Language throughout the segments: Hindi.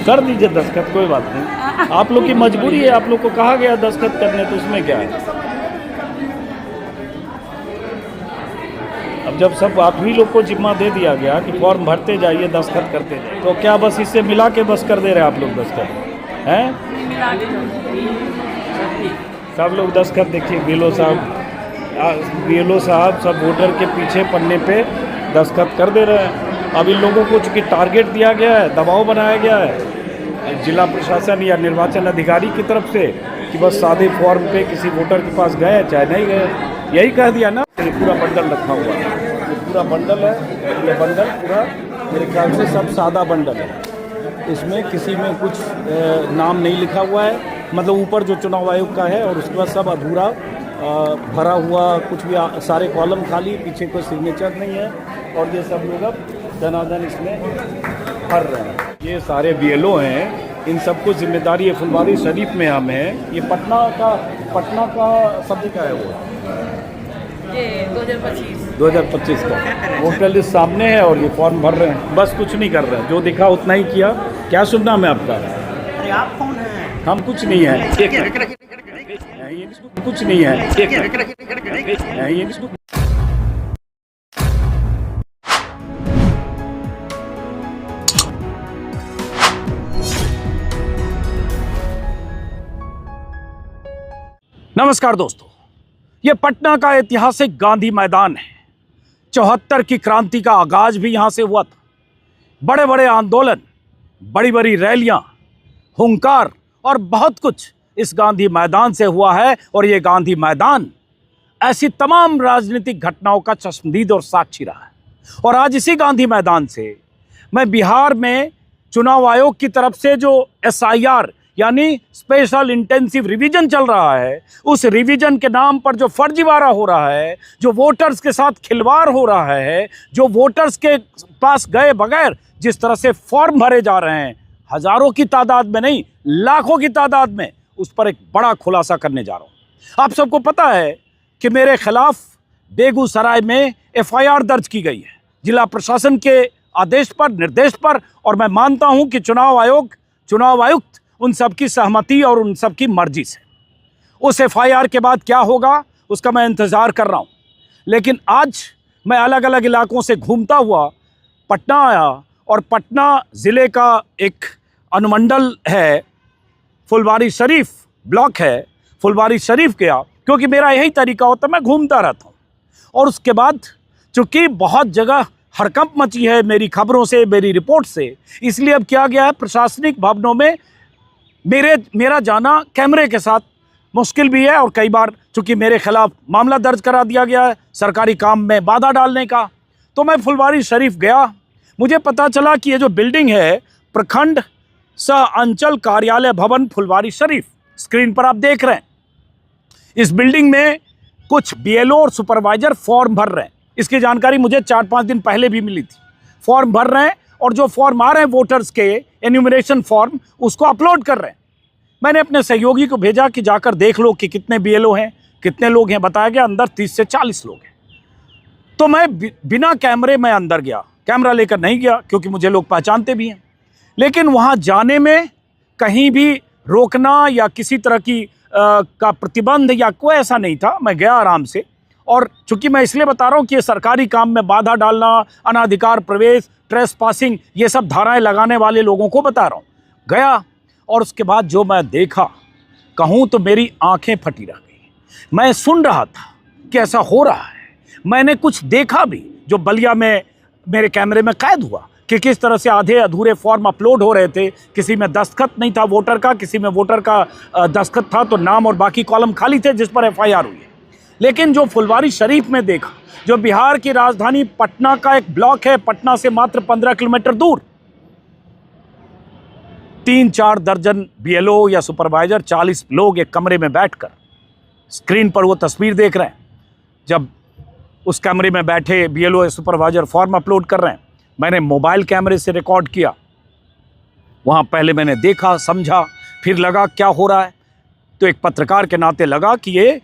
कर दीजिए दस्तखत, कोई बात नहीं। आप लोग की मजबूरी है, आप लोग को कहा गया दस्तखत करने, तो उसमें क्या है। अब जब सब आप ही लोग को जिम्मा दे दिया गया कि फॉर्म भरते जाइए, दस्तखत करते जाइए, तो क्या बस इससे मिला के बस कर दे रहे आप लोग दस्तखत हैं? सब लोग दस्तखत देखिए, बीएलओ साहब सब वोटर के पीछे पन्ने पे दस्तखत कर दे रहे हैं। अब इन लोगों को चूँकि टारगेट दिया गया है, दबाव बनाया गया है जिला प्रशासन या निर्वाचन अधिकारी की तरफ से कि बस सादे फॉर्म पे किसी वोटर के पास गए चाहे नहीं गए, यही कह दिया ना। ये पूरा बंडल रखा हुआ है, ये पूरा बंडल है, ये बंडल पूरा मेरे ख्याल से सब सादा बंडल है। इसमें किसी में कुछ नाम नहीं लिखा हुआ है, मतलब ऊपर जो चुनाव आयोग का है, और उसके बाद सब अधूरा भरा हुआ, कुछ भी सारे कॉलम खाली, पीछे कोई सिग्नेचर नहीं है। और ये सब लोग अब धनाधन इसमें भर रहे हैं। ये सारे बीएलओ हैं, इन सबको जिम्मेदारी है फुलवारी शरीफ में हम हैं। ये पटना का सब्जी का है, वो ये 2025 का वोटर लिस्ट सामने है और ये फॉर्म भर रहे हैं, बस कुछ नहीं कर रहे हैं। जो दिखा उतना ही किया। क्या शुभ नाम है आपका? अरे आप कौन हैं? हम कुछ नहीं है, कुछ नहीं है। नमस्कार दोस्तों, ये पटना का ऐतिहासिक गांधी मैदान है। 74 की क्रांति का आगाज भी यहाँ से हुआ था। बड़े बड़े आंदोलन, बड़ी बड़ी रैलियां, हुंकार और बहुत कुछ इस गांधी मैदान से हुआ है। और ये गांधी मैदान ऐसी तमाम राजनीतिक घटनाओं का चश्मदीद और साक्षी रहा है। और आज इसी गांधी मैदान से मैं बिहार में चुनाव आयोग की तरफ से जो SIR यानी स्पेशल इंटेंसिव रिवीजन चल रहा है, उस रिवीजन के नाम पर जो फर्जीवाड़ा हो रहा है, जो वोटर्स के साथ खिलवाड़ हो रहा है, जो वोटर्स के पास गए बगैर जिस तरह से फॉर्म भरे जा रहे हैं, हजारों की तादाद में नहीं, लाखों की तादाद में, उस पर एक बड़ा खुलासा करने जा रहा हूँ। आप सबको पता है कि मेरे खिलाफ बेगूसराय में FIR दर्ज की गई है जिला प्रशासन के आदेश पर, निर्देश पर। और मैं मानता हूँ कि चुनाव आयुक्त उन सबकी सहमति और उन सबकी मर्जी से। उस FIR के बाद क्या होगा उसका मैं इंतज़ार कर रहा हूँ। लेकिन आज मैं अलग अलग इलाकों से घूमता हुआ पटना आया, और पटना ज़िले का एक अनुमंडल है, फुलवारी शरीफ ब्लॉक है, फुलवारी शरीफ गया, क्योंकि मेरा यही तरीका होता है, मैं घूमता रहता हूँ। और उसके बाद चूँकि बहुत जगह हड़कंप मची है मेरी खबरों से, मेरी रिपोर्ट से, इसलिए अब किया गया है प्रशासनिक भवनों में मेरा जाना कैमरे के साथ मुश्किल भी है। और कई बार चूँकि मेरे खिलाफ मामला दर्ज करा दिया गया है सरकारी काम में बाधा डालने का। तो मैं फुलवारी शरीफ गया, मुझे पता चला कि ये जो बिल्डिंग है प्रखंड सह अंचल कार्यालय भवन फुलवारी शरीफ, स्क्रीन पर आप देख रहे हैं, इस बिल्डिंग में कुछ BLO और सुपरवाइजर फॉर्म भर रहे हैं। इसकी जानकारी मुझे 4-5 दिन पहले भी मिली थी। फॉर्म भर रहे हैं, और जो फॉर्म आ रहे हैं वोटर्स के एन्यूमरेशन फॉर्म, उसको अपलोड कर रहे हैं। मैंने अपने सहयोगी को भेजा कि जाकर देख लो कि कितने BLO हैं, कितने लोग हैं। बताया गया अंदर 30 से 40 लोग हैं। तो मैं बिना कैमरे में अंदर गया, कैमरा लेकर नहीं गया क्योंकि मुझे लोग पहचानते भी हैं। लेकिन वहाँ जाने में कहीं भी रोकना या किसी तरह की का प्रतिबंध या कोई ऐसा नहीं था। मैं गया आराम से। और चूंकि मैं इसलिए बता रहा हूँ कि ये सरकारी काम में बाधा डालना, अनाधिकार प्रवेश, ट्रेसपासिंग, ये सब धाराएं लगाने वाले लोगों को बता रहा हूँ। गया, और उसके बाद जो मैं देखा, कहूँ तो मेरी आंखें फटी रह गई। मैं सुन रहा था कि ऐसा हो रहा है, मैंने कुछ देखा भी जो बलिया में मेरे कैमरे में कैद हुआ कि किस तरह से आधे अधूरे फॉर्म अपलोड हो रहे थे। किसी में दस्तखत नहीं था वोटर का, किसी में वोटर का दस्तखत था तो नाम और बाकी कॉलम खाली थे जिस पर FIR हुई है। लेकिन जो फुलवारी शरीफ में देखा, जो बिहार की राजधानी पटना का एक ब्लॉक है, पटना से मात्र 15 किलोमीटर दूर, 3-4 दर्जन BLO या सुपरवाइजर, 40 लोग एक कमरे में बैठकर, स्क्रीन पर वो तस्वीर देख रहे हैं जब उस कमरे में बैठे BLO या सुपरवाइजर फॉर्म अपलोड कर रहे हैं। मैंने मोबाइल कैमरे से रिकॉर्ड किया। वहाँ पहले मैंने देखा, समझा, फिर लगा क्या हो रहा है। तो एक पत्रकार के नाते लगा कि ये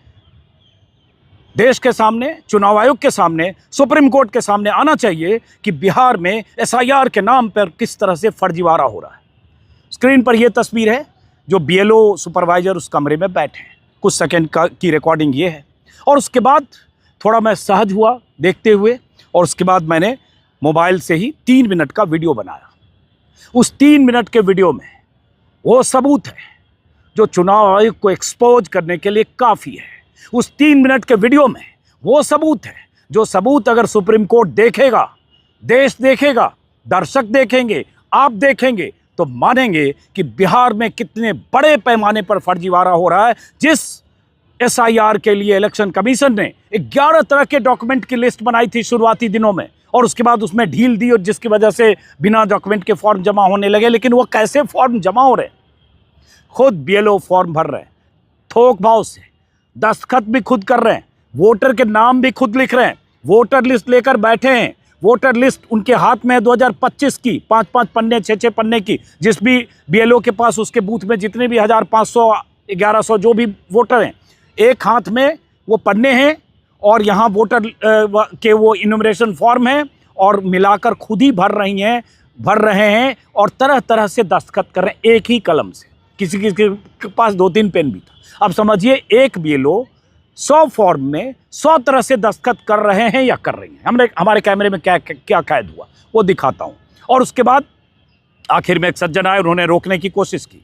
देश के सामने, चुनाव आयोग के सामने, सुप्रीम कोर्ट के सामने आना चाहिए कि बिहार में एसआईआर के नाम पर किस तरह से फर्जीवाड़ा हो रहा है। स्क्रीन पर यह तस्वीर है जो बीएलओ सुपरवाइजर उस कमरे में बैठे हैं। कुछ सेकंड की रिकॉर्डिंग ये है। और उसके बाद थोड़ा मैं सहज हुआ देखते हुए, और उसके बाद मैंने मोबाइल से ही 3 मिनट का वीडियो बनाया। उस 3 मिनट के वीडियो में वो सबूत है जो चुनाव आयोग को एक्सपोज करने के लिए काफ़ी है। उस 3 मिनट के वीडियो में वो सबूत है जो सबूत अगर सुप्रीम कोर्ट देखेगा, देश देखेगा, दर्शक देखेंगे, आप देखेंगे, तो मानेंगे कि बिहार में कितने बड़े पैमाने पर फर्जीवाड़ा हो रहा है। जिस एसआईआर के लिए इलेक्शन कमीशन ने 11 तरह के डॉक्यूमेंट की लिस्ट बनाई थी शुरुआती दिनों में, और उसके बाद उसमें ढील दी, और जिसकी वजह से बिना डॉक्यूमेंट के फॉर्म जमा होने लगे। लेकिन वो कैसे फॉर्म जमा हो रहे हैं? खुद बीएलओ फॉर्म भर रहे हैं, थोक भाव से, दस्तखत भी खुद कर रहे हैं, वोटर के नाम भी खुद लिख रहे हैं, वोटर लिस्ट लेकर बैठे हैं। वोटर लिस्ट उनके हाथ में है 2025 की, 5-5 पन्ने, 6-6 पन्ने की। जिस भी बीएलओ के पास उसके बूथ में जितने भी 1500, 1100 जो भी वोटर हैं, एक हाथ में वो पन्ने हैं और यहाँ वोटर के वो इन्यूमरेशन फॉर्म है, और मिलाकर खुद ही भर रहे हैं और तरह तरह से दस्तखत कर रहे हैं एक ही कलम से। किसी के पास 2-3 पेन भी था। अब समझिए एक बीएलओ 100 फॉर्म में 100 तरह से दस्तखत कर रहे हैं या कर रही हैं। हमारे कैमरे में क्या कैद हुआ वो दिखाता हूँ। और उसके बाद आखिर में एक सज्जन आए, उन्होंने रोकने की कोशिश की।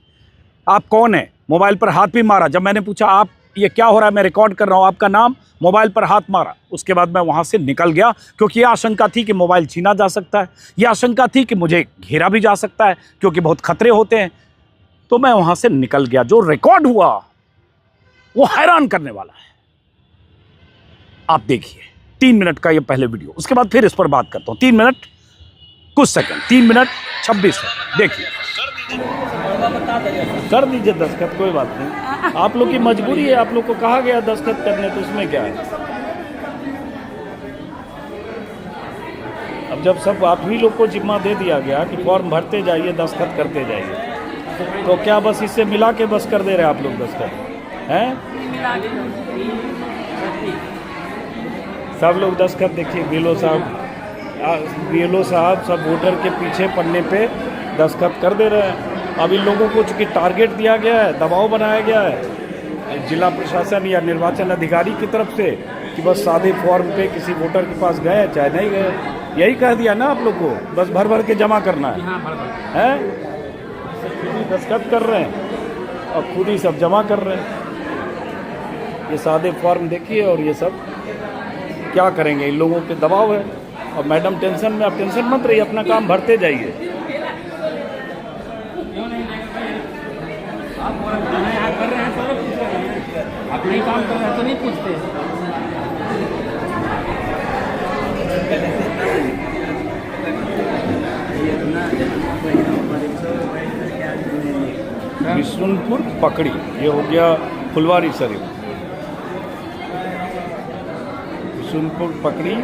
आप कौन है? मोबाइल पर हाथ भी मारा। जब मैंने पूछा आप ये क्या हो रहा है, मैं रिकॉर्ड कर रहा हूँ, आपका नाम, मोबाइल पर हाथ मारा। उसके बाद मैं वहाँ से निकल गया, क्योंकि यह आशंका थी कि मोबाइल छीना जा सकता है, यह आशंका थी कि मुझे घेरा भी जा सकता है, क्योंकि बहुत खतरे होते हैं। तो मैं वहाँ से निकल गया। जो रिकॉर्ड हुआ वो हैरान करने वाला है। आप देखिए 3 मिनट का ये पहले वीडियो, उसके बाद फिर इस पर बात करता हूँ। 3 मिनट कुछ सेकंड, 3 मिनट 26 है। देखिए, कर दीजिए दस्तखत, कोई बात नहीं, आप लोग की मजबूरी है, आप लोग को कहा गया दस्तखत करने, तो उसमें क्या है। अब जब सब आप ही लोग को जिम्मा दे दिया गया कि फॉर्म भरते जाइए, दस्तखत करते जाइए, तो क्या बस इससे मिला के बस कर दे रहे आप लोग दस्तखत हैं? सब लोग दस्तखत देखिए, बीएलओ साहब सब वोटर के पीछे पन्ने पे दस्तखत कर दे रहे हैं। अब इन लोगों को चूँकि टारगेट दिया गया है, दबाव बनाया गया है जिला प्रशासन या निर्वाचन अधिकारी की तरफ से कि बस सादे फॉर्म पे किसी वोटर के पास गए चाहे नहीं गए, यही कह दिया ना आप लोग को, बस भर भर के जमा करना है। खुद ही दस्तखत कर रहे हैं और खुद ही सब जमा कर रहे हैं। ये सादे फॉर्म देखिए, और ये सब क्या करेंगे, इन लोगों पे दबाव है। और मैडम टेंशन में, आप टेंशन मत रहिए, अपना काम भरते जाइए। आप नहीं काम कर रहे हैं तो नहीं पूछते। बिशुनपुर पकड़ी, ये हो गया फुलवारी शरीफ। बिशुनपुर पकड़ी,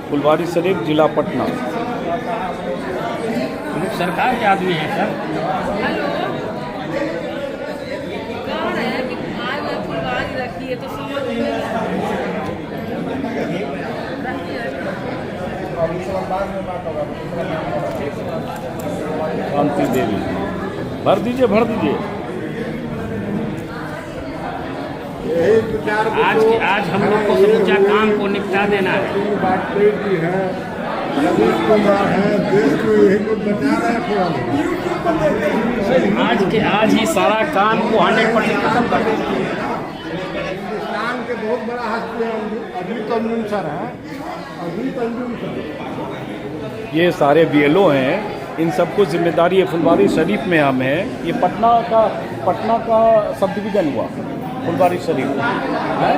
फुलवारी शरीफ, जिला पटना। सरकार के आदमी हैं सर। शांति देवी, भर दीजिए, भर दीजिए। आज हम लोग को समूचा काम को निपटा देना है। आज के आज ही सारा काम को 100% खत्म कर देना। हिंदुस्तान के बहुत बड़ा हस्ती है अजीत अंजुम सर है, अजीत अंजुम सर। ये सारे बीएलओ हैं, इन सबको जिम्मेदारी है। फुलवारी शरीफ में हम हैं, ये पटना का सब डिवीज़न हुआ फुलवारी शरीफ है,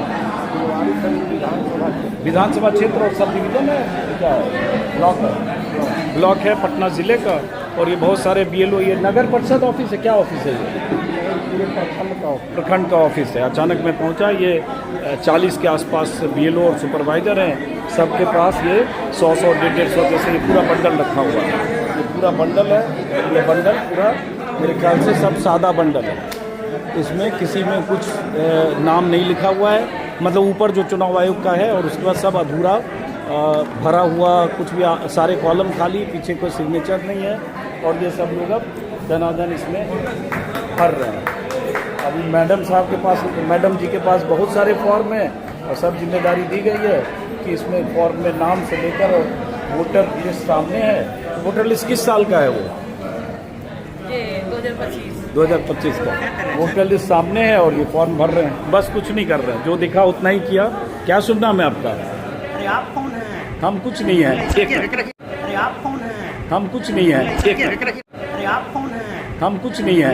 विधानसभा क्षेत्र और सब डिवीज़न है, क्या है, ब्लॉक है पटना ज़िले का। और ये बहुत सारे बीएलओ, ये नगर परिषद ऑफिस है, क्या ऑफिस है ये? प्रखंड का ऑफिस है। अचानक मैं पहुंचा, ये 40 के आसपास बीएलओ और सुपरवाइज़र हैं, सबके पास ये 100-100, 150-150 जैसे ये पूरा बंडल रखा हुआ है। ये पूरा बंडल है, ये बंडल पूरा मेरे ख्याल से सब सादा बंडल है, इसमें किसी में कुछ नाम नहीं लिखा हुआ है, मतलब ऊपर जो चुनाव आयोग का है और उसके बाद सब अधूरा भरा हुआ, कुछ भी सारे कॉलम खाली, पीछे कोई सिग्नेचर नहीं है। और ये सब लोग अब धनाधन इसमें भर रहे हैं। अभी मैडम साहब के पास, मैडम जी के पास बहुत सारे फॉर्म हैं और सब जिम्मेदारी दी गई है कि इसमें फॉर्म में नाम से लेकर और वोटर लिस्ट सामने है। वोटर लिस्ट किस साल का है वो? 2025 का वोटर लिस्ट सामने है और ये फॉर्म भर रहे हैं। बस कुछ नहीं कर रहे हैं, जो दिखा उतना ही किया। क्या सुनना मैं आपका? अरे आप कौन हैं? हम कुछ नहीं है। अरे आप कौन हैं? हम कुछ नहीं है। अरे आप कौन हैं? हम कुछ नहीं है।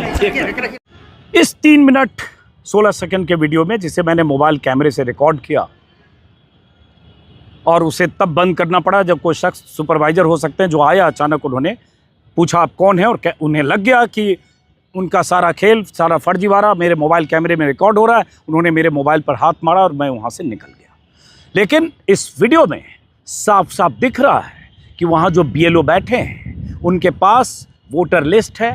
इस 3 मिनट 16 सेकंड के वीडियो में, जिसे मैंने मोबाइल कैमरे से रिकॉर्ड किया और उसे तब बंद करना पड़ा जब कोई शख्स, सुपरवाइजर हो सकते हैं, जो आया अचानक, उन्होंने पूछा आप कौन हैं, और उन्हें लग गया कि उनका सारा खेल, सारा फर्जीवाड़ा मेरे मोबाइल कैमरे में रिकॉर्ड हो रहा है। उन्होंने मेरे मोबाइल पर हाथ मारा और मैं वहाँ से निकल गया। लेकिन इस वीडियो में साफ साफ दिख रहा है कि वहाँ जो BLO बैठे हैं उनके पास वोटर लिस्ट है,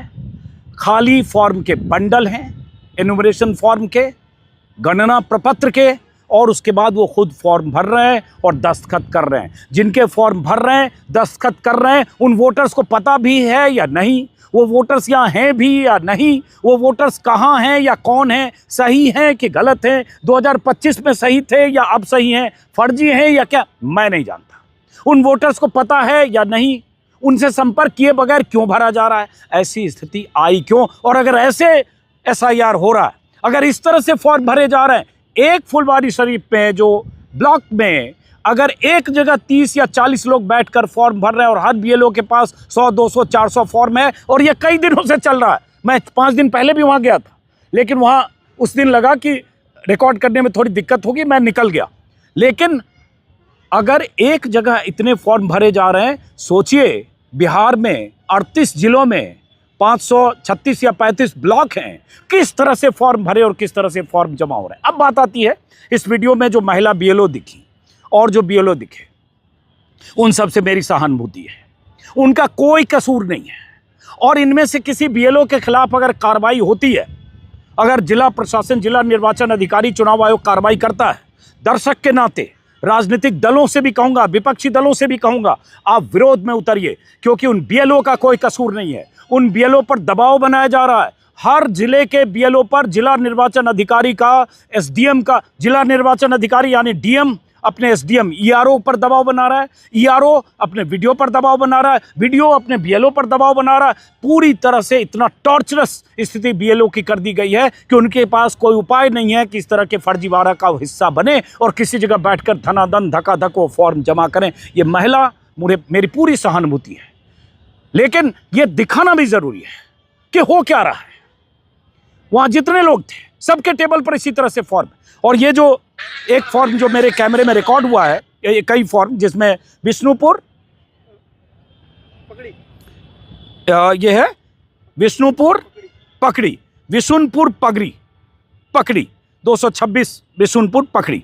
खाली फॉर्म के बंडल हैं, एनुमरेशन फॉर्म के, गणना प्रपत्र के, और उसके बाद वो खुद फॉर्म भर रहे हैं और दस्तखत कर रहे हैं। जिनके फॉर्म भर रहे हैं, दस्तखत कर रहे हैं, उन वोटर्स को पता भी है या नहीं, वो वोटर्स यहाँ हैं भी या नहीं, वो वोटर्स कहाँ हैं या कौन हैं, सही हैं कि गलत हैं, 2025 में सही थे या अब सही हैं, फर्जी हैं या क्या, मैं नहीं जानता। उन वोटर्स को पता है या नहीं, उनसे संपर्क किए बगैर क्यों भरा जा रहा है, ऐसी स्थिति आई क्यों? और अगर ऐसे SIR हो रहा है, अगर इस तरह से फॉर्म भरे जा रहे हैं, एक फुलवारी शरीफ में जो ब्लॉक में अगर एक जगह 30 या 40 लोग बैठकर फॉर्म भर रहे हैं और हर BLO के पास 100, 200, 400 फॉर्म है और ये कई दिनों से चल रहा है। मैं 5 दिन पहले भी वहाँ गया था, लेकिन वहाँ उस दिन लगा कि रिकॉर्ड करने में थोड़ी दिक्कत होगी, मैं निकल गया। लेकिन अगर एक जगह इतने फॉर्म भरे जा रहे हैं, सोचिए बिहार में 38 जिलों में 536 या 35 ब्लॉक हैं, किस तरह से फॉर्म भरे और किस तरह से फॉर्म जमा हो रहे हैं। अब बात आती है इस वीडियो में जो महिला BLO दिखी और जो BLO दिखे, उन सब से मेरी सहानुभूति है। उनका कोई कसूर नहीं है और इनमें से किसी BLO के खिलाफ अगर कार्रवाई होती है, अगर जिला प्रशासन, जिला निर्वाचन अधिकारी, चुनाव आयोग कार्रवाई करता है, दर्शक के नाते राजनीतिक दलों से भी कहूंगा, विपक्षी दलों से भी कहूंगा, आप विरोध में उतरिए, क्योंकि उन BLO का कोई कसूर नहीं है। उन BLO पर दबाव बनाया जा रहा है। हर जिले के BLO पर जिला निर्वाचन अधिकारी का, SDM का, जिला निर्वाचन अधिकारी यानी DM अपने SDM ERO पर दबाव बना रहा है, ERO अपने वीडियो पर दबाव बना रहा है, वीडियो अपने BLO पर दबाव बना रहा है। पूरी तरह से इतना टॉर्चरस स्थिति BLO की कर दी गई है कि उनके पास कोई उपाय नहीं है कि इस तरह के फर्जीवाड़ा का हिस्सा बने और किसी जगह बैठकर धनाधन धकाधक वो फॉर्म जमा करें। ये महिला, मेरी पूरी सहानुभूति है, लेकिन ये दिखाना भी जरूरी है कि हो क्या रहा है। वहां जितने लोग थे सबके टेबल पर इसी तरह से फॉर्म, और ये जो एक फॉर्म जो मेरे कैमरे में रिकॉर्ड हुआ है, ये कई फॉर्म, जिसमें विष्णुपुर, ये है विष्णुपुर पकड़ी, विशुनपुर पकड़ी 226 विशुनपुर पकड़ी,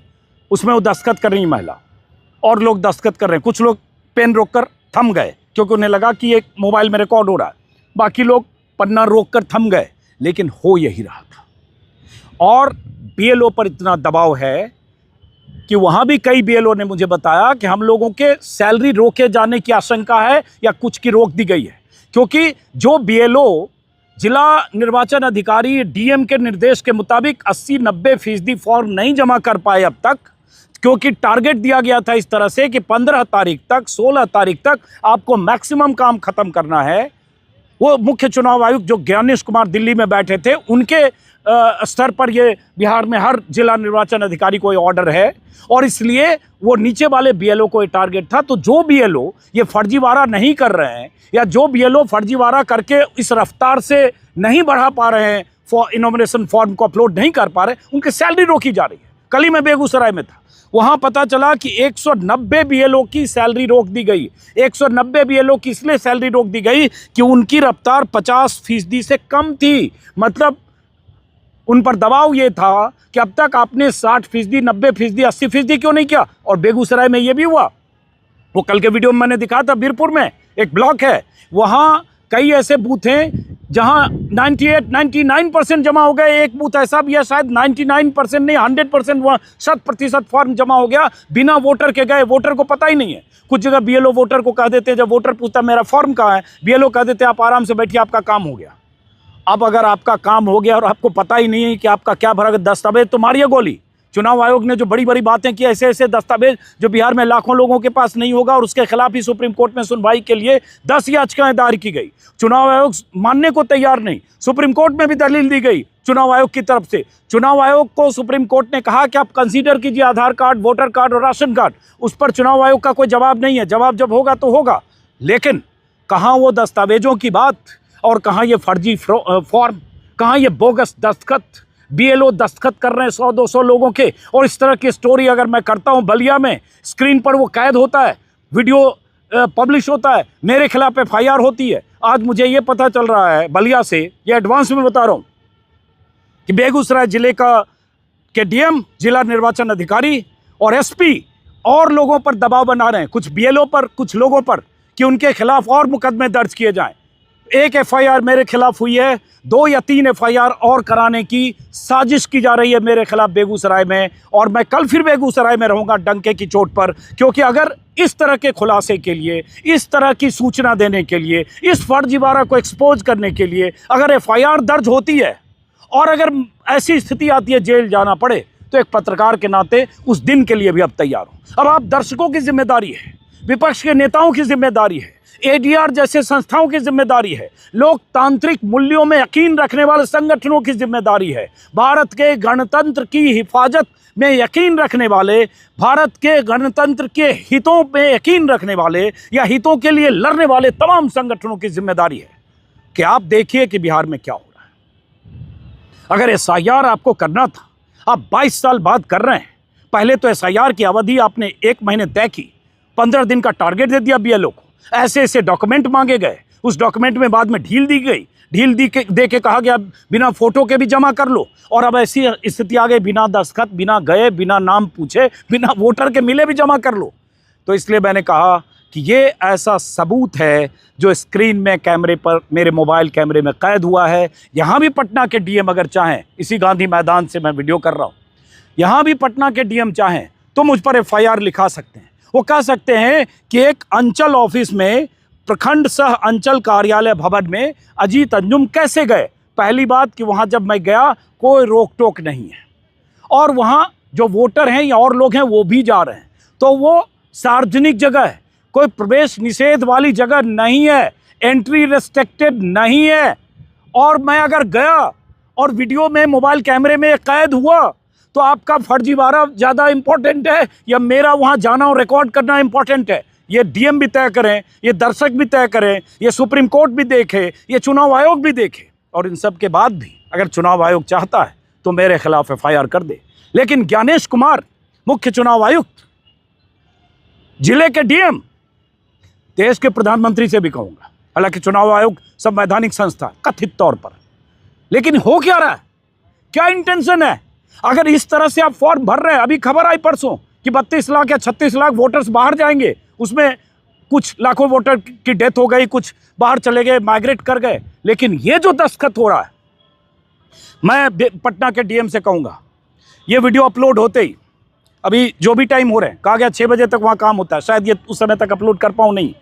उसमें वो दस्तखत कर रही महिला और लोग दस्तखत कर रहे हैं। कुछ लोग पेन रोककर थम गए क्योंकि उन्हें लगा कि एक मोबाइल में रिकॉर्ड हो रहा है, बाकी लोग पन्ना रोककर थम गए, लेकिन हो यही रहा था। और BLO पर इतना दबाव है कि वहाँ भी कई BLO ने मुझे बताया कि हम लोगों के सैलरी रोके जाने की आशंका है या कुछ की रोक दी गई है, क्योंकि जो BLO जिला निर्वाचन अधिकारी DM के निर्देश के मुताबिक 80-90% फॉर्म नहीं जमा कर पाए अब तक, क्योंकि टारगेट दिया गया था इस तरह से कि 15 तारीख तक, 16 तारीख तक आपको मैक्सिमम काम खत्म करना है। वो मुख्य चुनाव आयुक्त जो ज्ञानेश कुमार दिल्ली में बैठे थे, उनके स्तर पर ये बिहार में हर जिला निर्वाचन अधिकारी को ये ऑर्डर है और इसलिए वो नीचे वाले BLO को ये टारगेट था। तो जो BLO ये फर्जीवाड़ा नहीं कर रहे हैं या जो BLO फर्जीवाड़ा करके इस रफ्तार से नहीं बढ़ा पा रहे हैं, इनोमिनेशन फॉर्म को अपलोड नहीं कर पा रहे, उनकी सैलरी रोकी जा रही है। कल ही मैं बेगूसराय में था, वहाँ पता चला कि 190 BLO की सैलरी रोक दी गई। 190 BLO की इसलिए सैलरी रोक दी गई कि उनकी रफ्तार 50% से कम थी। मतलब उन पर दबाव ये था कि अब तक आपने 60%, 90%, 80% क्यों नहीं किया। और बेगूसराय में ये भी हुआ, वो कल के वीडियो में मैंने दिखा था, बीरपुर में एक ब्लॉक है, वहाँ कई ऐसे बूथ हैं जहां 98-99% जमा हो गए। एक बूथ ऐसा भी है शायद 99% नहीं 100% वहाँ 100% फॉर्म जमा हो गया, बिना वोटर के गए, वोटर को पता ही नहीं है। कुछ जगह बीएलओ वोटर को कह देते हैं, जब वोटर पूछता मेरा फॉर्म कहाँ है, बीएलओ कह देते आप आराम से बैठिए, आपका काम हो गया। अब अगर आपका काम हो गया और आपको पता ही नहीं है कि आपका क्या भरा दस्तावेज, तो मारिए गोली। चुनाव आयोग ने जो बड़ी बड़ी बातें की, ऐसे ऐसे दस्तावेज जो बिहार में लाखों लोगों के पास नहीं होगा, और उसके खिलाफ ही सुप्रीम कोर्ट में सुनवाई के लिए 10 याचिकाएं दायर की गई। चुनाव आयोग मानने को तैयार नहीं, सुप्रीम कोर्ट में भी दलील दी गई चुनाव आयोग की तरफ से। चुनाव आयोग को सुप्रीम कोर्ट ने कहा कि आप कंसीडर कीजिए आधार कार्ड, वोटर कार्ड और राशन कार्ड। उस पर चुनाव आयोग का कोई जवाब नहीं है, जवाब जब होगा तो होगा। लेकिन कहाँ वो दस्तावेजों की बात, और कहाँ ये फर्जी फॉर्म, कहाँ ये बोगस दस्तखत, बीएलओ दस्तखत कर रहे हैं 100-200 लोगों के। और इस तरह की स्टोरी अगर मैं करता हूं बलिया में, स्क्रीन पर वो कैद होता है, वीडियो पब्लिश होता है, मेरे खिलाफ एफआईआर होती है। आज मुझे ये पता चल रहा है बलिया से, ये एडवांस में बता रहा हूं, कि बेगूसराय जिले के डीएम, जिला निर्वाचन अधिकारी और एसपी और लोगों पर दबाव बना रहे हैं, कुछ बीएलओ पर, कुछ लोगों पर, कि उनके खिलाफ और मुकदमे दर्ज किए जाएं। एक एफआईआर मेरे खिलाफ हुई है, 2 या 3 एफआईआर और कराने की साजिश की जा रही है मेरे खिलाफ बेगूसराय में। और मैं कल फिर बेगूसराय में रहूंगा डंके की चोट पर, क्योंकि अगर इस तरह के खुलासे के लिए, इस तरह की सूचना देने के लिए, इस फर्जीवाड़ा को एक्सपोज करने के लिए अगर एफआईआर दर्ज होती है, और अगर ऐसी स्थिति आती है जेल जाना पड़े, तो एक पत्रकार के नाते उस दिन के लिए भी अब तैयार हूं। अब आप दर्शकों की जिम्मेदारी है, विपक्ष के नेताओं की जिम्मेदारी है, एडीआर जैसे संस्थाओं की जिम्मेदारी है, लोकतांत्रिक मूल्यों में यकीन रखने वाले संगठनों की जिम्मेदारी है, भारत के गणतंत्र की हिफाजत में यकीन रखने वाले, भारत के गणतंत्र के हितों में यकीन रखने वाले या हितों के लिए लड़ने वाले तमाम संगठनों की जिम्मेदारी है कि आप देखिए कि बिहार में क्या हो रहा है। अगर एसआईआर आपको करना था, आप 22 साल बाद कर रहे हैं। पहले तो एसआईआर की अवधि आपने 1 महीने तय की, 15 दिन का टारगेट दे दिया बीएलओ को, ऐसे ऐसे डॉक्यूमेंट मांगे गए, उस डॉक्यूमेंट में बाद में ढील दी गई, ढील दे के कहा गया बिना फोटो के भी जमा कर लो। और अब ऐसी स्थिति आ गई, बिना दस्तखत, बिना गए, बिना नाम पूछे, बिना वोटर के मिले भी जमा कर लो। तो इसलिए मैंने कहा कि ये ऐसा सबूत है जो स्क्रीन में कैमरे पर, मेरे मोबाइल कैमरे में कैद हुआ है। यहाँ भी पटना के डीएम अगर चाहें, इसी गांधी मैदान से मैं वीडियो कर रहा हूँ, यहाँ भी पटना के डीएम चाहें तो मुझ पर एफआईआर लिखा सकते हैं। वो कह सकते हैं कि एक अंचल ऑफिस में, प्रखंड सह अंचल कार्यालय भवन में अजीत अंजुम कैसे गए। पहली बात कि वहाँ जब मैं गया कोई रोक टोक नहीं है, और वहाँ जो वोटर हैं या और लोग हैं वो भी जा रहे हैं, तो वो सार्वजनिक जगह है, कोई प्रवेश निषेध वाली जगह नहीं है, एंट्री रेस्ट्रिक्टेड नहीं है। और मैं अगर गया और वीडियो में, मोबाइल कैमरे में कैद हुआ, तो आपका फर्जीवाड़ा ज़्यादा इंपॉर्टेंट है या मेरा वहाँ जाना और रिकॉर्ड करना इंपॉर्टेंट है? ये डीएम भी तय करें, ये दर्शक भी तय करें, ये सुप्रीम कोर्ट भी देखे, ये चुनाव आयोग भी देखे। और इन सब के बाद भी अगर चुनाव आयोग चाहता है तो मेरे खिलाफ एफआईआर कर दे। लेकिन ज्ञानेश कुमार, मुख्य चुनाव आयुक्त, जिले के डीएम, देश के प्रधानमंत्री से भी कहूँगा, हालांकि चुनाव आयोग संवैधानिक संस्था कथित तौर पर, लेकिन हो क्या रहा है, क्या इंटेंशन है? अगर इस तरह से आप फॉर्म भर रहे हैं, अभी खबर आई परसों कि 32 लाख या 36 लाख वोटर्स बाहर जाएंगे, उसमें कुछ लाखों वोटर की डेथ हो गई, कुछ बाहर चले गए, माइग्रेट कर गए। लेकिन ये जो दस्तखत हो रहा है, मैं पटना के डीएम से कहूँगा, ये वीडियो अपलोड होते ही, अभी जो भी टाइम हो रहे हैं, कहा गया 6 बजे तक वहाँ काम होता है, शायद ये उस समय तक अपलोड कर पाऊँ नहीं,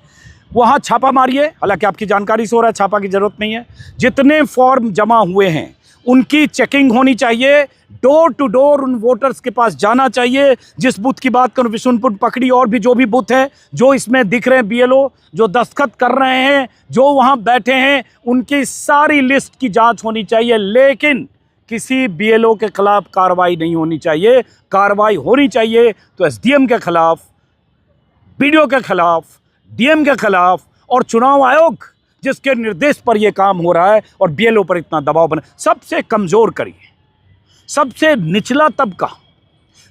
वहाँ छापा मारिए। हालांकि आपकी जानकारी से हो रहा है, छापा की जरूरत नहीं है। जितने फॉर्म जमा हुए हैं उनकी चेकिंग होनी चाहिए, डोर टू डोर उन वोटर्स के पास जाना चाहिए। जिस बूथ की बात करूं, विशुनपुर, पकड़ी, और भी जो भी बूथ हैं जो इसमें दिख रहे हैं, बीएलओ जो दस्तखत कर रहे हैं, जो वहां बैठे हैं, उनकी सारी लिस्ट की जांच होनी चाहिए। लेकिन किसी बीएलओ के खिलाफ कार्रवाई नहीं होनी चाहिए। कार्रवाई होनी चाहिए तो एसडीएम के खिलाफ, बीडीओ के खिलाफ, डीएम के खिलाफ, और चुनाव आयोग जिसके निर्देश पर यह काम हो रहा है और बीएलओ पर इतना दबाव बना, सबसे कमजोर करिए, सबसे निचला तबका,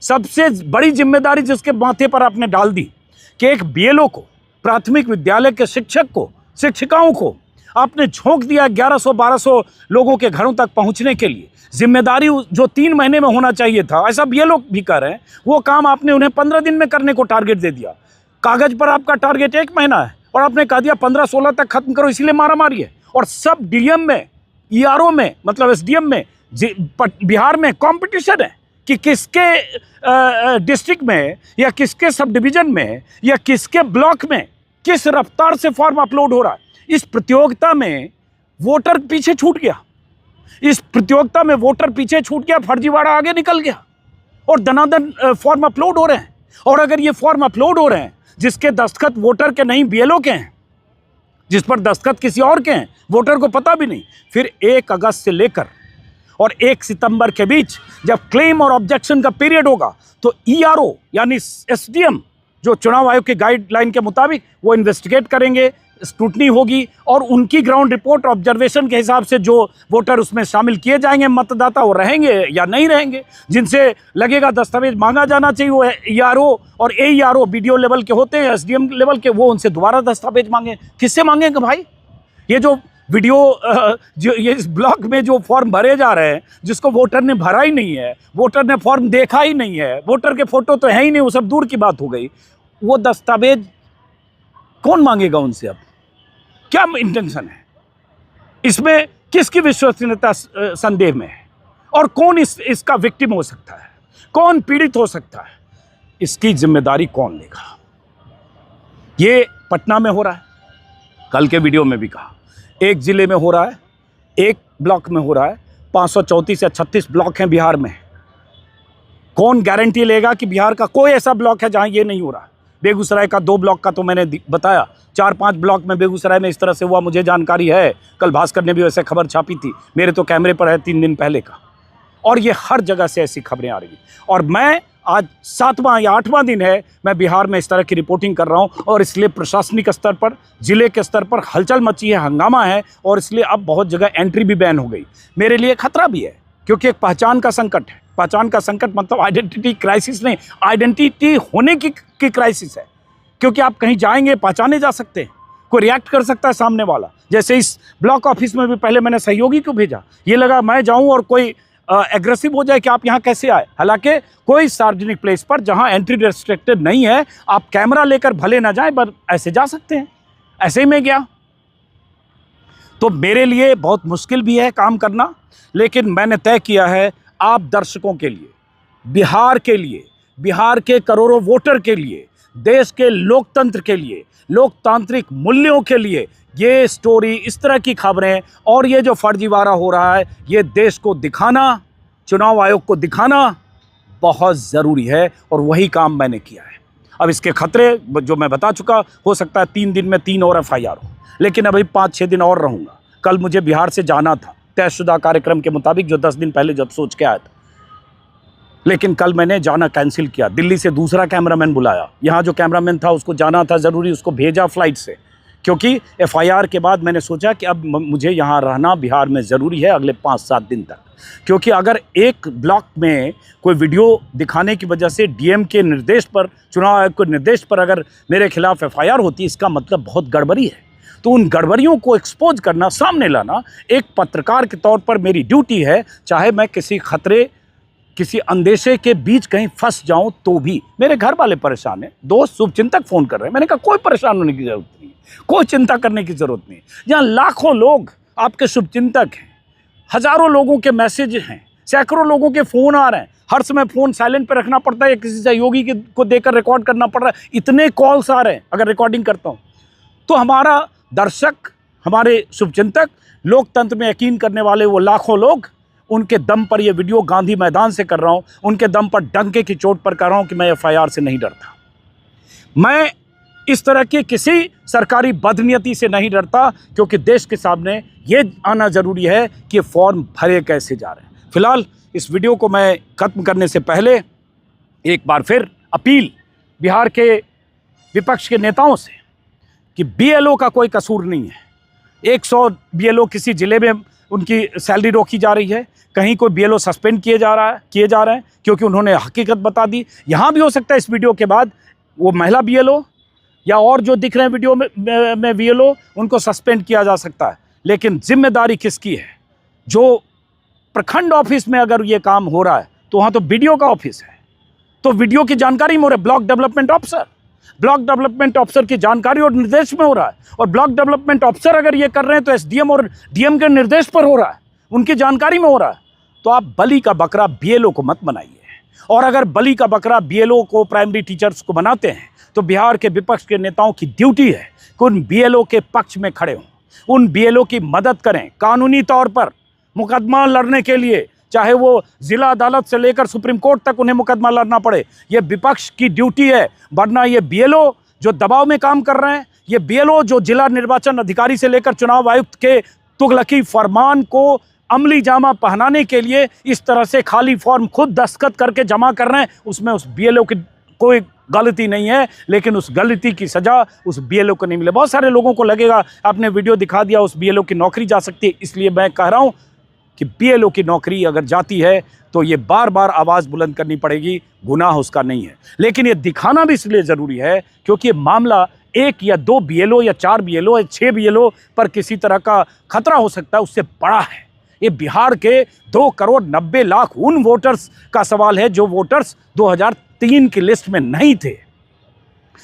सबसे बड़ी जिम्मेदारी जिसके माथे पर आपने डाल दी कि एक बीएलओ को, प्राथमिक विद्यालय के शिक्षक को, शिक्षिकाओं को आपने झोंक दिया 1100-1200 लोगों के घरों तक पहुंचने के लिए। जिम्मेदारी जो 3 महीने में होना चाहिए था, ऐसा बीएलओ भी कर रहे हैं, वो काम आपने उन्हें 15 दिन में करने को टारगेट दे दिया। कागज पर आपका टारगेट 1 महीना है और आपने कहा दिया 15-16 तक खत्म करो, इसलिए मारा मारी है। और सब डीएम में ईआरओ में मतलब एसडीएम में बिहार में कंपटीशन है कि किसके डिस्ट्रिक्ट में या किसके सब डिवीजन में या किसके ब्लॉक में किस रफ्तार से फॉर्म अपलोड हो रहा है। इस प्रतियोगिता में वोटर पीछे छूट गया, इस प्रतियोगिता में वोटर पीछे छूट गया, फर्जीवाड़ा आगे निकल गया और दनादन फॉर्म अपलोड हो रहे हैं। और अगर ये फॉर्म अपलोड हो रहे हैं जिसके दस्तखत वोटर के नहीं बीएलओ के हैं, जिस पर दस्तखत किसी और के हैं, वोटर को पता भी नहीं, फिर 1 अगस्त से लेकर और 1 सितंबर के बीच जब क्लेम और ऑब्जेक्शन का पीरियड होगा तो ईआरओ यानी एसडीएम जो चुनाव आयोग के गाइडलाइन के मुताबिक वो इन्वेस्टिगेट करेंगे, स्क्रूटनी होगी और उनकी ग्राउंड रिपोर्ट ऑब्जर्वेशन के हिसाब से जो वोटर उसमें शामिल किए जाएंगे, मतदाता वो रहेंगे या नहीं रहेंगे। जिनसे लगेगा दस्तावेज मांगा जाना चाहिए वो ईआरओ और एईआरओ बीडीओ लेवल के होते हैं, एसडीएम लेवल के, वो उनसे दोबारा दस्तावेज मांगे। किससे मांगेंगे भाई? ये जो वीडियो जो ये इस ब्लॉक में जो फॉर्म भरे जा रहे हैं जिसको वोटर ने भरा ही नहीं है, वोटर ने फॉर्म देखा ही नहीं है, वोटर के फोटो तो है ही नहीं, वो सब दूर की बात हो गई, वो दस्तावेज कौन मांगेगा उनसे? अब क्या इंटेंशन है इसमें? किसकी विश्वसनीयता संदेह में है? और कौन इसका विक्टिम हो सकता है? कौन पीड़ित हो सकता है? इसकी जिम्मेदारी कौन लेगा? ये पटना में हो रहा है, कल के वीडियो में भी कहा, एक जिले में हो रहा है, एक ब्लॉक में हो रहा है, 534 या 36 ब्लॉक हैं बिहार में। कौन गारंटी लेगा कि बिहार का कोई ऐसा ब्लॉक है जहां ये नहीं हो रहा? बेगूसराय का 2 ब्लॉक का तो मैंने बताया, 4-5 ब्लॉक में बेगूसराय में इस तरह से हुआ, मुझे जानकारी है। कल भास्कर ने भी वैसे खबर छापी थी, मेरे तो कैमरे पर है 3 दिन पहले का। और ये हर जगह से ऐसी खबरें आ रही। और मैं आज 7वां या 8वां दिन है मैं बिहार में इस तरह की रिपोर्टिंग कर रहा हूँ और इसलिए प्रशासनिक स्तर पर, जिले के स्तर पर हलचल मची है, हंगामा है और इसलिए अब बहुत जगह एंट्री भी बैन हो गई। मेरे लिए खतरा भी है क्योंकि एक पहचान का संकट है। पहचान का संकट मतलब आइडेंटिटी क्राइसिस नहीं, आइडेंटिटी होने की क्राइसिस है, क्योंकि आप कहीं जाएंगे पहचाने जा सकते हैं, कोई रिएक्ट कर सकता है सामने वाला। जैसे इस ब्लॉक ऑफिस में भी पहले मैंने सहयोगी को भेजा, ये लगा मैं जाऊं और कोई एग्रेसिव हो जाए कि आप यहाँ कैसे आए। हालांकि कोई सार्वजनिक प्लेस पर जहाँ एंट्री रेस्ट्रिक्टेड नहीं है, आप कैमरा लेकर भले ना जाएं पर ऐसे जा सकते हैं। ऐसे ही मैं गया। तो मेरे लिए बहुत मुश्किल भी है काम करना, लेकिन मैंने तय किया है आप दर्शकों के लिए, बिहार के लिए, बिहार के करोड़ों वोटर के लिए, देश के लोकतंत्र के लिए, लोकतांत्रिक मूल्यों के लिए ये स्टोरी, इस तरह की खबरें और ये जो फर्जीवाड़ा हो रहा है, ये देश को दिखाना, चुनाव आयोग को दिखाना बहुत ज़रूरी है और वही काम मैंने किया है। अब इसके खतरे जो मैं बता चुका, हो सकता है 3 दिन में 3 और एफआईआर हो, लेकिन अभी 5-6 दिन और रहूँगा। कल मुझे बिहार से जाना था तयशुदा कार्यक्रम के मुताबिक, जो 10 दिन पहले जब सोच के आया था, लेकिन कल मैंने जाना कैंसिल किया। दिल्ली से दूसरा कैमरामैन बुलाया, यहाँ जो कैमरामैन था उसको जाना था ज़रूरी, उसको भेजा फ्लाइट से, क्योंकि एफआईआर के बाद मैंने सोचा कि अब मुझे यहाँ रहना बिहार में ज़रूरी है अगले 5-7 दिन तक। क्योंकि अगर एक ब्लॉक में कोई वीडियो दिखाने की वजह से डीएम के निर्देश पर, चुनाव आयोग के निर्देश पर अगर मेरे खिलाफ एफआईआर होती, इसका मतलब बहुत गड़बड़ी है। तो उन गड़बड़ियों को एक्सपोज करना, सामने लाना एक पत्रकार के तौर पर मेरी ड्यूटी है, चाहे मैं किसी खतरे, किसी अंदेशे के बीच कहीं फंस जाऊं तो भी। मेरे घर वाले परेशान हैं, दोस्त शुभचिंतक फ़ोन कर रहे हैं, मैंने कहा कोई परेशान होने की ज़रूरत नहीं, कोई चिंता करने की ज़रूरत नहीं। जहाँ लाखों लोग आपके शुभचिंतक हैं, हज़ारों लोगों के मैसेज हैं, सैकड़ों लोगों के फ़ोन आ रहे हैं, हर समय फ़ोन साइलेंट पर रखना पड़ता है या किसी सहयोगी को देकर रिकॉर्ड करना पड़ रहा है, इतने कॉल्स आ रहे हैं अगर रिकॉर्डिंग करता हूँ। तो हमारा दर्शक, हमारे शुभचिंतक, लोकतंत्र में यकीन करने वाले वो लाखों लोग, उनके दम पर ये वीडियो गांधी मैदान से कर रहा हूँ, उनके दम पर डंके की चोट पर कर रहा हूँ कि मैं एफआईआर से नहीं डरता। मैं इस तरह की किसी सरकारी बदनीयती से नहीं डरता, क्योंकि देश के सामने ये आना ज़रूरी है कि फॉर्म भरे कैसे जा रहे हैं। फिलहाल इस वीडियो को मैं ख़त्म करने से पहले एक बार फिर अपील बिहार के विपक्ष के नेताओं से कि बीएलओ का कोई कसूर नहीं है। 100 बीएलओ किसी ज़िले में उनकी सैलरी रोकी जा रही है, कहीं कोई बीएलओ सस्पेंड किए जा रहे हैं क्योंकि उन्होंने हकीकत बता दी। यहाँ भी हो सकता है इस वीडियो के बाद वो महिला बीएलओ या और जो दिख रहे हैं वीडियो में बीएलओ, उनको सस्पेंड किया जा सकता है। लेकिन जिम्मेदारी किसकी है? जो प्रखंड ऑफिस में अगर ये काम हो रहा है तो वहाँ तो वीडियो का ऑफिस है, तो वीडियो की जानकारी मोरे block development officer, block development officer की जानकारी और निर्देश में हो रहा है। और ब्लॉक डेवलपमेंट ऑफिसर अगर ये कर रहे हैं तो एसडीएम और डीएम के निर्देश पर हो रहा है, उनकी जानकारी में हो रहा है। तो आप बलि का बकरा बीएलओ को मत बनाइए। और अगर बलि का बकरा बीएलओ को, प्राइमरी टीचर्स को बनाते हैं, तो बिहार के विपक्ष के नेताओं की ड्यूटी है कि उन बीएलओ के पक्ष में खड़े हों, उन बीएलओ की मदद करें कानूनी तौर पर मुकदमा लड़ने के लिए, चाहे वो जिला अदालत से लेकर सुप्रीम कोर्ट तक उन्हें मुकदमा लड़ना पड़े। ये विपक्ष की ड्यूटी है। वरना ये बीएलओ जो दबाव में काम कर रहे हैं, ये बीएलओ जो जिला निर्वाचन अधिकारी से लेकर चुनाव आयुक्त के तुगलकी फरमान को अमली जामा पहनाने के लिए इस तरह से खाली फॉर्म खुद दस्तखत करके जमा कर रहे हैं, उसमें उस बीएलओ की कोई गलती नहीं है, लेकिन उस गलती की सजा उस बीएलओ को नहीं मिले। बहुत सारे लोगों को लगेगा आपने वीडियो दिखा दिया, उस बीएलओ की नौकरी जा सकती है। इसलिए मैं कह रहा हूं कि बीएलओ की नौकरी अगर जाती है तो ये बार बार आवाज़ बुलंद करनी पड़ेगी, गुनाह उसका नहीं है। लेकिन ये दिखाना भी इसलिए ज़रूरी है क्योंकि ये मामला 1 या 2 बीएलओ या 4 बीएलओ या 6 बीएलओ पर किसी तरह का खतरा हो सकता है, उससे बड़ा है। ये बिहार के 2 करोड़ 90 लाख उन वोटर्स का सवाल है जो वोटर्स 2003 की लिस्ट में नहीं थे,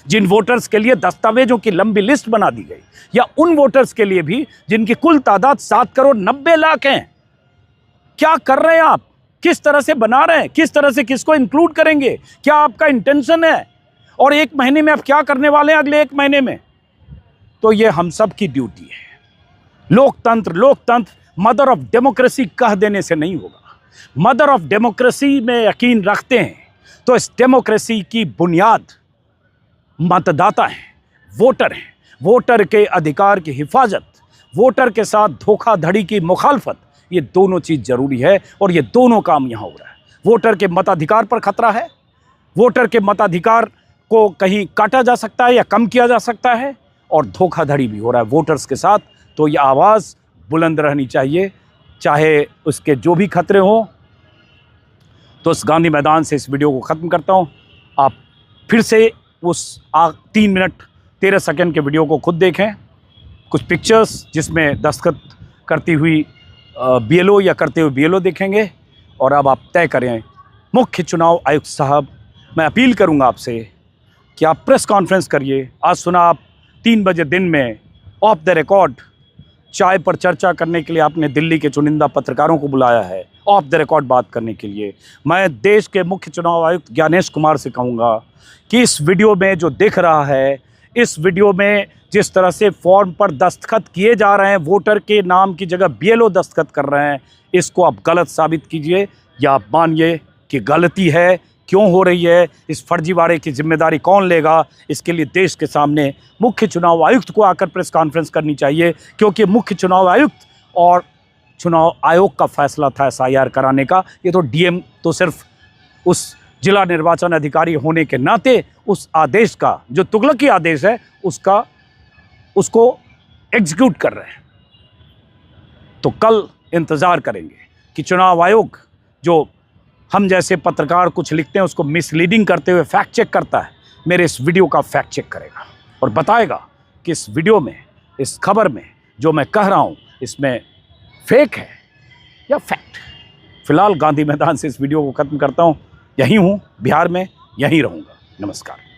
जिन वोटर्स के लिए दस्तावेजों की लंबी लिस्ट बना दी गई, या उन वोटर्स के लिए भी जिनकी कुल तादाद 7 करोड़ 90 लाख है। क्या कर रहे हैं आप? किस तरह से बना रहे हैं? किस तरह से किसको इंक्लूड करेंगे? क्या आपका इंटेंशन है? और 1 महीने में आप क्या करने वाले हैं अगले 1 महीने में? तो ये हम सब की ड्यूटी है। लोकतंत्र मदर ऑफ डेमोक्रेसी कह देने से नहीं होगा। मदर ऑफ डेमोक्रेसी में यकीन रखते हैं तो इस डेमोक्रेसी की बुनियाद मतदाता हैं, वोटर हैं। वोटर के अधिकार की हिफाजत, वोटर के साथ धोखाधड़ी की मुखालफत, ये दोनों चीज़ जरूरी है और ये दोनों काम यहाँ हो रहा है। वोटर के मताधिकार पर खतरा है, वोटर के मताधिकार को कहीं काटा जा सकता है या कम किया जा सकता है, और धोखाधड़ी भी हो रहा है वोटर्स के साथ। तो ये आवाज़ बुलंद रहनी चाहिए, चाहे उसके जो भी खतरे हों। तो इस गांधी मैदान से इस वीडियो को ख़त्म करता हूँ। आप फिर से उस 3 मिनट 13 सेकंड के वीडियो को खुद देखें। कुछ पिक्चर्स जिसमें दस्तखत करती हुई बीएलओ या करते हुए बीएलओ देखेंगे, और अब आप तय करें। मुख्य चुनाव आयुक्त साहब, मैं अपील करूंगा आपसे कि आप प्रेस कॉन्फ्रेंस करिए। आज सुना आप 3 बजे दिन में ऑफ द रिकॉर्ड चाय पर चर्चा करने के लिए आपने दिल्ली के चुनिंदा पत्रकारों को बुलाया है, ऑफ द रिकॉर्ड बात करने के लिए। मैं देश के मुख्य चुनाव आयुक्त ज्ञानेश कुमार से कहूँगा कि इस वीडियो में जो दिख रहा है, इस वीडियो में जिस तरह से फॉर्म पर दस्तखत किए जा रहे हैं, वोटर के नाम की जगह बीएलओ दस्तखत कर रहे हैं, इसको आप गलत साबित कीजिए या आप मानिए कि गलती है, क्यों हो रही है, इस फर्जीवाड़े की जिम्मेदारी कौन लेगा। इसके लिए देश के सामने मुख्य चुनाव आयुक्त को आकर प्रेस कॉन्फ्रेंस करनी चाहिए, क्योंकि मुख्य चुनाव आयुक्त और चुनाव आयोग का फैसला था एसआईआर कराने का। ये तो डीएम तो सिर्फ उस जिला निर्वाचन अधिकारी होने के नाते उस आदेश का, जो तुगलकी आदेश है, उसको एग्जीक्यूट कर रहे हैं। तो कल इंतज़ार करेंगे कि चुनाव आयोग, जो हम जैसे पत्रकार कुछ लिखते हैं उसको मिसलीडिंग करते हुए फैक्ट चेक करता है, मेरे इस वीडियो का फैक्ट चेक करेगा और बताएगा कि इस वीडियो में, इस खबर में जो मैं कह रहा हूँ, इसमें फेक है या फैक्ट। फिलहाल गांधी मैदान से इस वीडियो को ख़त्म करता हूँ। यहीं हूँ बिहार में, यहीं रहूँगा। नमस्कार।